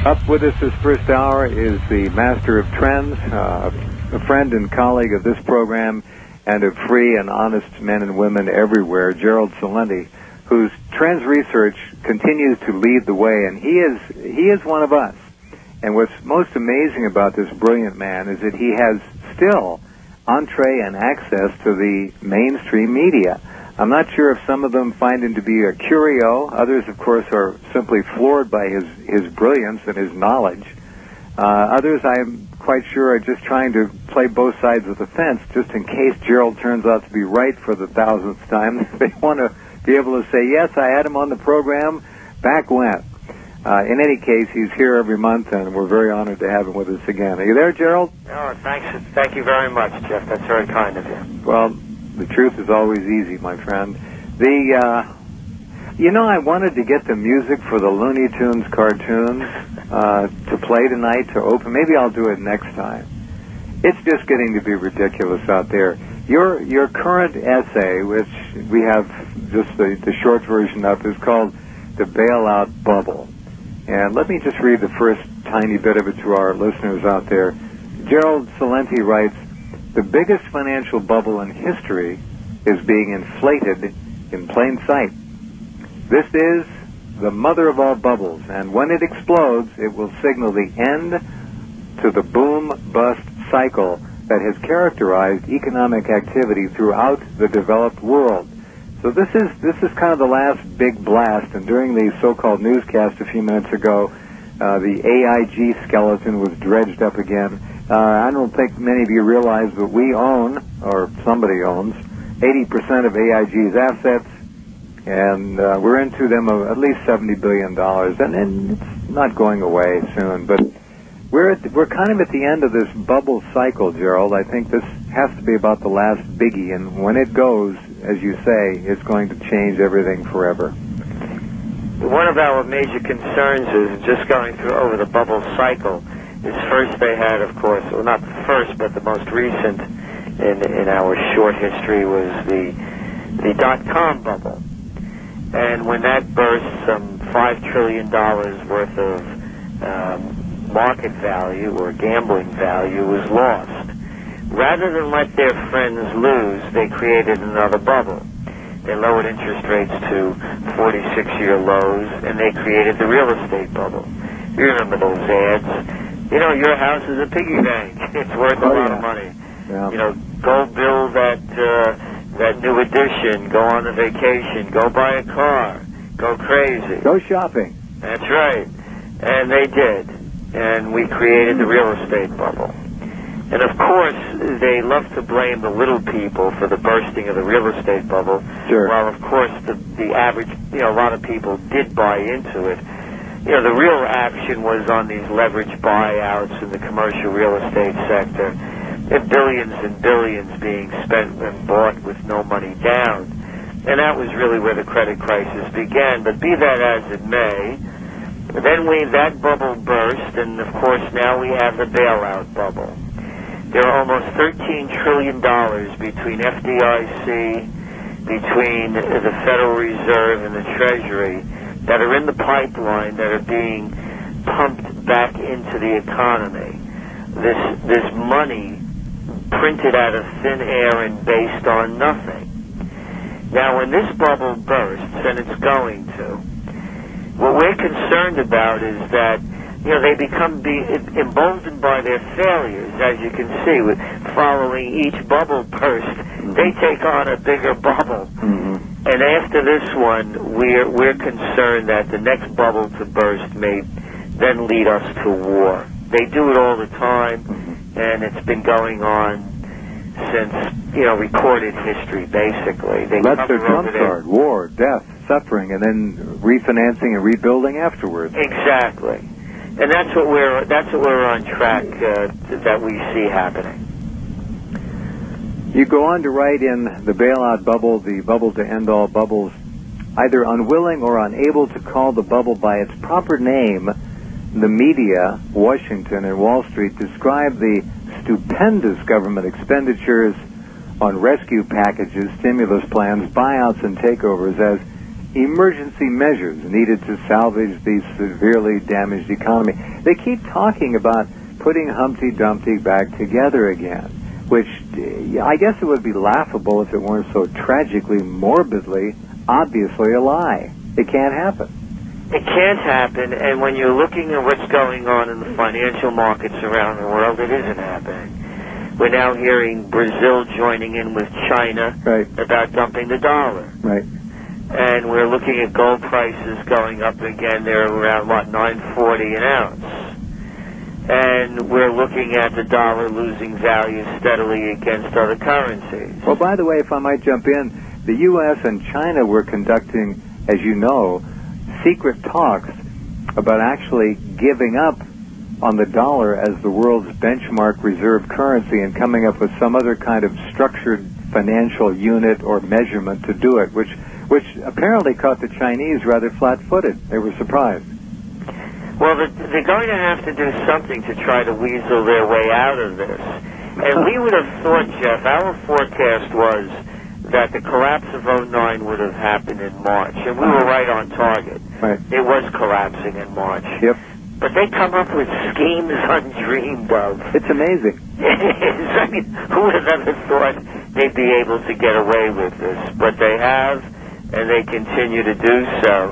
Up with us this first hour is the master of trends, a friend and colleague of this program, and of free and honest men and women everywhere, Gerald Celente, whose trends research continues to lead the way, and he is one of us. And what's most amazing about this brilliant man is that he has still entree and access to the mainstream media. I'm not sure if some of them find him to be a curio. Others, of course, are simply floored by his brilliance and his knowledge. Others, I'm quite sure, are just trying to play both sides of the fence just in case Gerald turns out to be right for the 1000th time. They want to be able to say, yes, I had him on the program back when. In any case, he's here every month, and we're very honored to have him with us again. Are you there, Gerald? Oh, thanks. Thank you very much, Jeff. That's very kind of you. Well, the truth is always easy, my friend. I wanted to get the music for the Looney Tunes cartoons to play tonight to open. Maybe I'll do it next time. It's just getting to be ridiculous out there. Your current essay, which we have just the short version of, is called The Bailout Bubble. And let me just read the first tiny bit of it to our listeners out there. Gerald Celente writes, "The biggest financial bubble in history is being inflated in plain sight. This is the mother of all bubbles, and when it explodes, it will signal the end to the boom-bust cycle that has characterized economic activity throughout the developed world." So this is kind of the last big blast, and during the so-called newscast a few minutes ago, the AIG skeleton was dredged up again. I don't think many of you realize, but we own, or somebody owns, 80% of AIG's assets, and we're into them of at least $70 billion, and it's not going away soon. But we're kind of at the end of this bubble cycle, Gerald. I think this has to be about the last biggie, and when it goes, as you say, it's going to change everything forever. One of our major concerns is just going through over the bubble cycle. Is first they had, of course, well, not the first, but the most recent in our short history was the dot-com bubble. And when that burst, some $5 trillion worth of market value or gambling value was lost. Rather than let their friends lose, they created another bubble. They lowered interest rates to 46-year lows, and they created the real estate bubble. You remember those ads? Your house is a piggy bank. It's worth a lot of money. Yeah. Go build that new addition. Go on a vacation. Go buy a car. Go crazy. Go shopping. That's right. And they did. And we created the real estate bubble. And of course, they love to blame the little people for the bursting of the real estate bubble. Sure. While of course the average, a lot of people did buy into it. The real action was on these leveraged buyouts in the commercial real estate sector. Billions and billions being spent and bought with no money down. And that was really where the credit crisis began. But be that as it may, then that bubble burst, and of course now we have the bailout bubble. There are almost $13 trillion between FDIC, between the Federal Reserve and the Treasury that are in the pipeline that are being pumped back into the economy. This money printed out of thin air and based on nothing. Now, when this bubble bursts, and it's going to, what we're concerned about is that they become emboldened by their failures, as you can see. Following each bubble burst, they take on a bigger bubble. Mm-hmm. And after this one, we're concerned that the next bubble to burst may then lead us to war. They do it all the time, and it's been going on since, recorded history, basically. That's their trump card: war, death, suffering, and then refinancing and rebuilding afterwards. Exactly. And that's what we're on track that we see happening. You go on to write in the bailout bubble, the bubble to end all bubbles, either unwilling or unable to call the bubble by its proper name, the media, Washington and Wall Street, describe the stupendous government expenditures on rescue packages, stimulus plans, buyouts, and takeovers as emergency measures needed to salvage the severely damaged economy. They keep talking about putting Humpty Dumpty back together again, which I guess it would be laughable if it weren't so tragically, morbidly, obviously a lie. It can't happen. It can't happen, and when you're looking at what's going on in the financial markets around the world, it isn't happening. We're now hearing Brazil joining in with China about dumping the dollar. Right. And we're looking at gold prices going up again. They're around, $9.40 an ounce. And we're looking at the dollar losing value steadily against other currencies. Well, by the way, if I might jump in, the U.S. and China were conducting, as you know, secret talks about actually giving up on the dollar as the world's benchmark reserve currency and coming up with some other kind of structured financial unit or measurement to do it, which apparently caught the Chinese rather flat-footed. They were surprised. Well, they're going to have to do something to try to weasel their way out of this. And we would have thought, Jeff, our forecast was that the collapse of 2009 would have happened in March, and we were right on target. Right. It was collapsing in March. Yep. But they come up with schemes undreamed of. It's amazing. I mean, who would have ever thought they'd be able to get away with this? But they have, and they continue to do so.